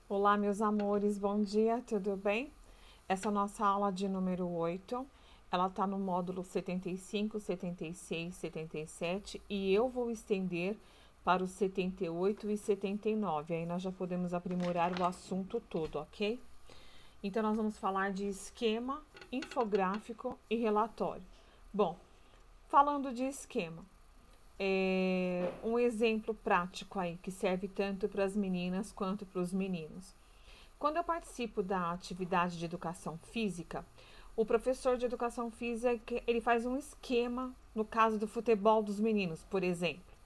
Olá, meus amores, bom dia, tudo bem? Essa é a nossa aula de número 8. Ela está no módulo 75, 76, 77 e eu vou estender para os 78 e 79. Aí nós já podemos aprimorar o assunto todo, ok? Então, nós vamos falar de esquema, infográfico e relatório. Bom, falando de esquema, um exemplo prático aí que serve tanto para as meninas quanto para os meninos. Quando eu participo da atividade de educação física, o professor de educação física ele faz um esquema no caso do futebol dos meninos, por exemplo.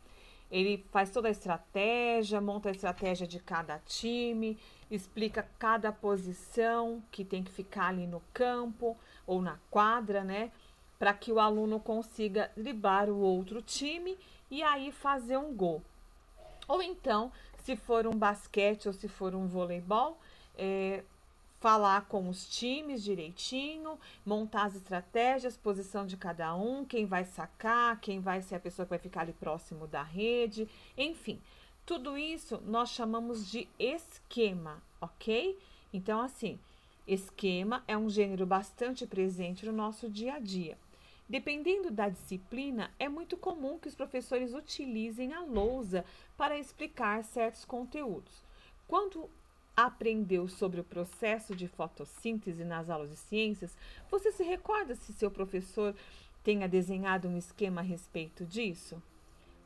Ele faz toda a estratégia, monta a estratégia de cada time, explica cada posição que tem que ficar ali no campo ou na quadra, né? Para que o aluno consiga driblar o outro time e aí fazer um gol. Ou então, se for um basquete ou se for um voleibol, é, falar com os times direitinho, montar as estratégias, posição de cada um, quem vai sacar, quem vai ser a pessoa que vai ficar ali próximo da rede, enfim. Tudo isso nós chamamos de esquema, ok? Então, assim, esquema é um gênero bastante presente no nosso dia a dia. Dependendo da disciplina, é muito comum que os professores utilizem a lousa para explicar certos conteúdos. Quando aprendeu sobre o processo de fotossíntese nas aulas de ciências, você se recorda se seu professor tenha desenhado um esquema a respeito disso?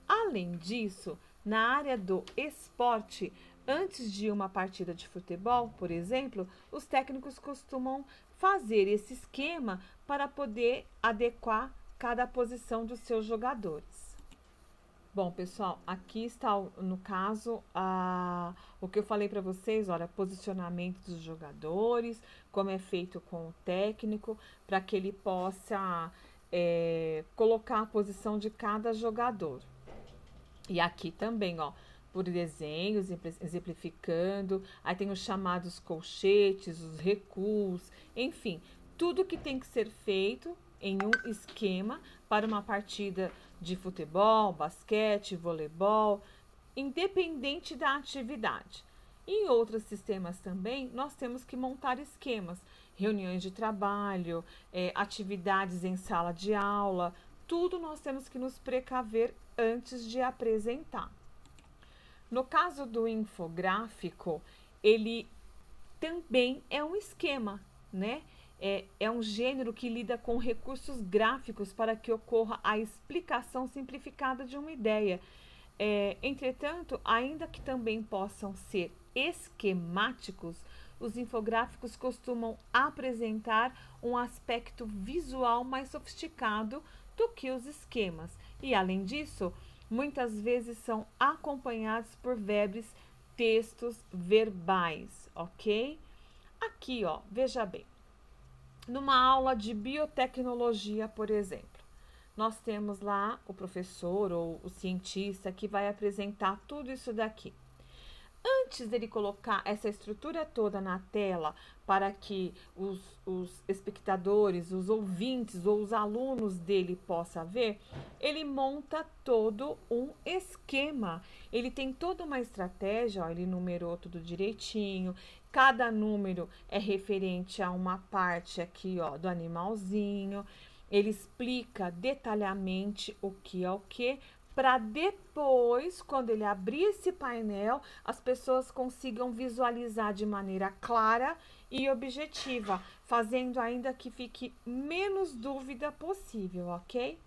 Além disso, na área do esporte, antes de uma partida de futebol, por exemplo, os técnicos costumam fazer esse esquema para poder adequar cada posição dos seus jogadores. Bom, pessoal, aqui está no caso o que eu falei para vocês, olha, posicionamento dos jogadores, como é feito com o técnico, para que ele possa colocar a posição de cada jogador. E aqui também, ó, por desenhos, exemplificando. Aí tem os chamados colchetes, os recuos, enfim, tudo que tem que ser feito em um esquema para uma partida de futebol, basquete, voleibol, independente da atividade. Em outros sistemas também, nós temos que montar esquemas, reuniões de trabalho, atividades em sala de aula, tudo nós temos que nos precaver antes de apresentar. No caso do infográfico, ele também é um esquema, né? É um gênero que lida com recursos gráficos para que ocorra a explicação simplificada de uma ideia. Entretanto, ainda que também possam ser esquemáticos, os infográficos costumam apresentar um aspecto visual mais sofisticado do que os esquemas. E, além disso, muitas vezes são acompanhados por verbos, textos verbais, ok? Aqui, ó, veja bem, numa aula de biotecnologia, por exemplo, nós temos lá o professor ou o cientista que vai apresentar tudo isso daqui. Antes dele colocar essa estrutura toda na tela para que os espectadores, os ouvintes ou os alunos dele possam ver, ele monta todo um esquema. Ele tem toda uma estratégia, ó, ele numerou tudo direitinho. Cada número é referente a uma parte aqui, ó, do animalzinho. Ele explica detalhadamente o que é o que, para depois, quando ele abrir esse painel, as pessoas consigam visualizar de maneira clara e objetiva, fazendo ainda que fique menos dúvida possível, ok?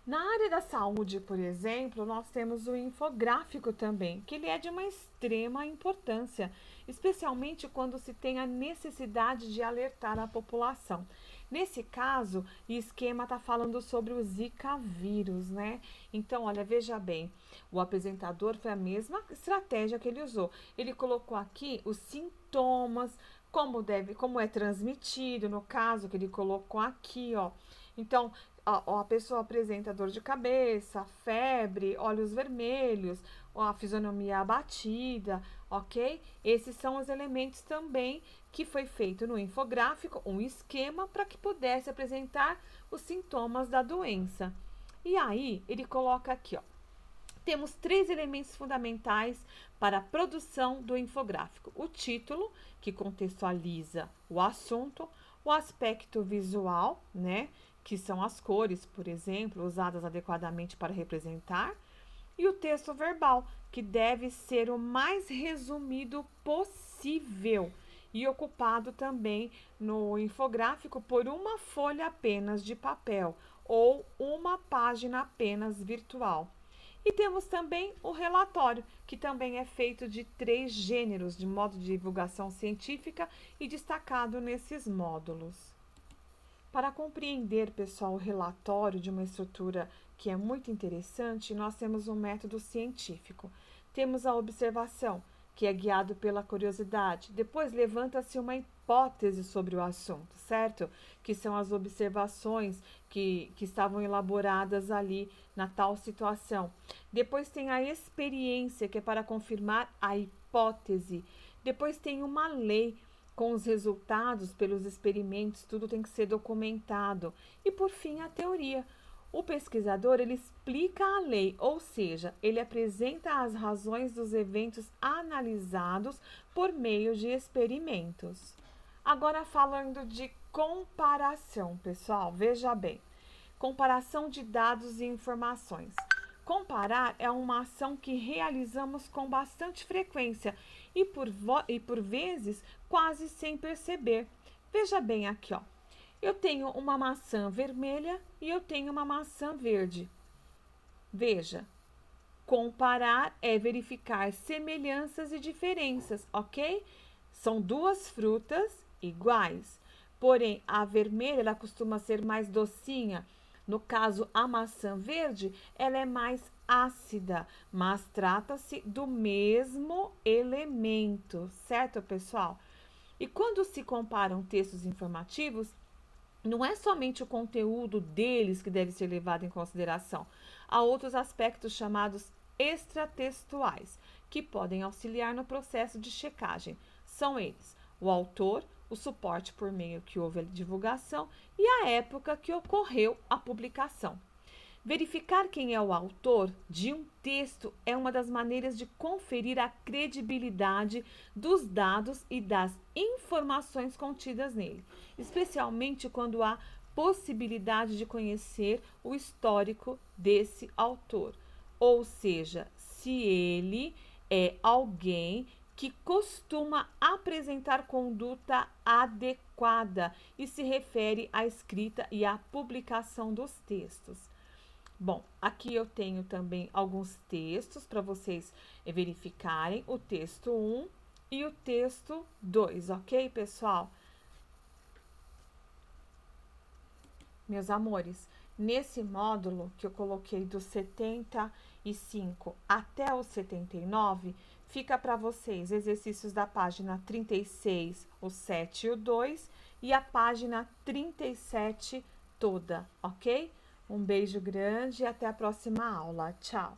Na área da saúde, por exemplo, nós temos o infográfico também, que ele é de uma extrema importância, especialmente quando se tem a necessidade de alertar a população. Nesse caso, o esquema está falando sobre o Zika vírus, né? Então, olha, veja bem, o apresentador foi a mesma estratégia que ele usou. Ele colocou aqui os sintomas, como é transmitido, no caso que ele colocou aqui, ó. Então, a pessoa apresenta dor de cabeça, febre, olhos vermelhos, a fisionomia abatida, ok? Esses são os elementos também que foi feito no infográfico, um esquema para que pudesse apresentar os sintomas da doença. E aí, ele coloca aqui, ó, temos 3 elementos fundamentais para a produção do infográfico: o título, que contextualiza o assunto, o aspecto visual, né, que são as cores, por exemplo, usadas adequadamente para representar, e o texto verbal, que deve ser o mais resumido possível e ocupado também no infográfico por uma folha apenas de papel ou uma página apenas virtual. E temos também o relatório, que também é feito de 3 gêneros de modo de divulgação científica e destacado nesses módulos. Para compreender, pessoal, o relatório de uma estrutura que é muito interessante, nós temos um método científico. Temos a observação, que é guiado pela curiosidade. Depois levanta-se uma hipótese sobre o assunto, certo? Que são as observações que estavam elaboradas ali na tal situação. Depois tem a experiência, que é para confirmar a hipótese. Depois tem uma lei, com os resultados pelos experimentos, tudo tem que ser documentado. E por fim, a teoria. O pesquisador, ele explica a lei, ou seja, ele apresenta as razões dos eventos analisados por meio de experimentos. Agora falando de comparação, pessoal, veja bem. Comparação de dados e informações. Comparar é uma ação que realizamos com bastante frequência e por vezes quase sem perceber. Veja bem aqui, ó. Eu tenho uma maçã vermelha e eu tenho uma maçã verde. Veja, comparar é verificar semelhanças e diferenças, ok? São 2 frutas iguais, porém a vermelha ela costuma ser mais docinha. No caso, a maçã verde, ela é mais ácida, mas trata-se do mesmo elemento, certo, pessoal? E quando se comparam textos informativos, não é somente o conteúdo deles que deve ser levado em consideração. Há outros aspectos chamados extratextuais, que podem auxiliar no processo de checagem. São eles: o autor, o suporte por meio que houve a divulgação e a época que ocorreu a publicação. Verificar quem é o autor de um texto é uma das maneiras de conferir a credibilidade dos dados e das informações contidas nele, especialmente quando há possibilidade de conhecer o histórico desse autor, ou seja, se ele é alguém que costuma apresentar conduta adequada e se refere à escrita e à publicação dos textos. Bom, aqui eu tenho também alguns textos para vocês verificarem, o texto 1 e o texto 2, ok, pessoal? Meus amores, nesse módulo que eu coloquei do 75 até o 79, fica para vocês exercícios da página 36, o 7 e o 2, e a página 37 toda, ok? Um beijo grande e até a próxima aula. Tchau!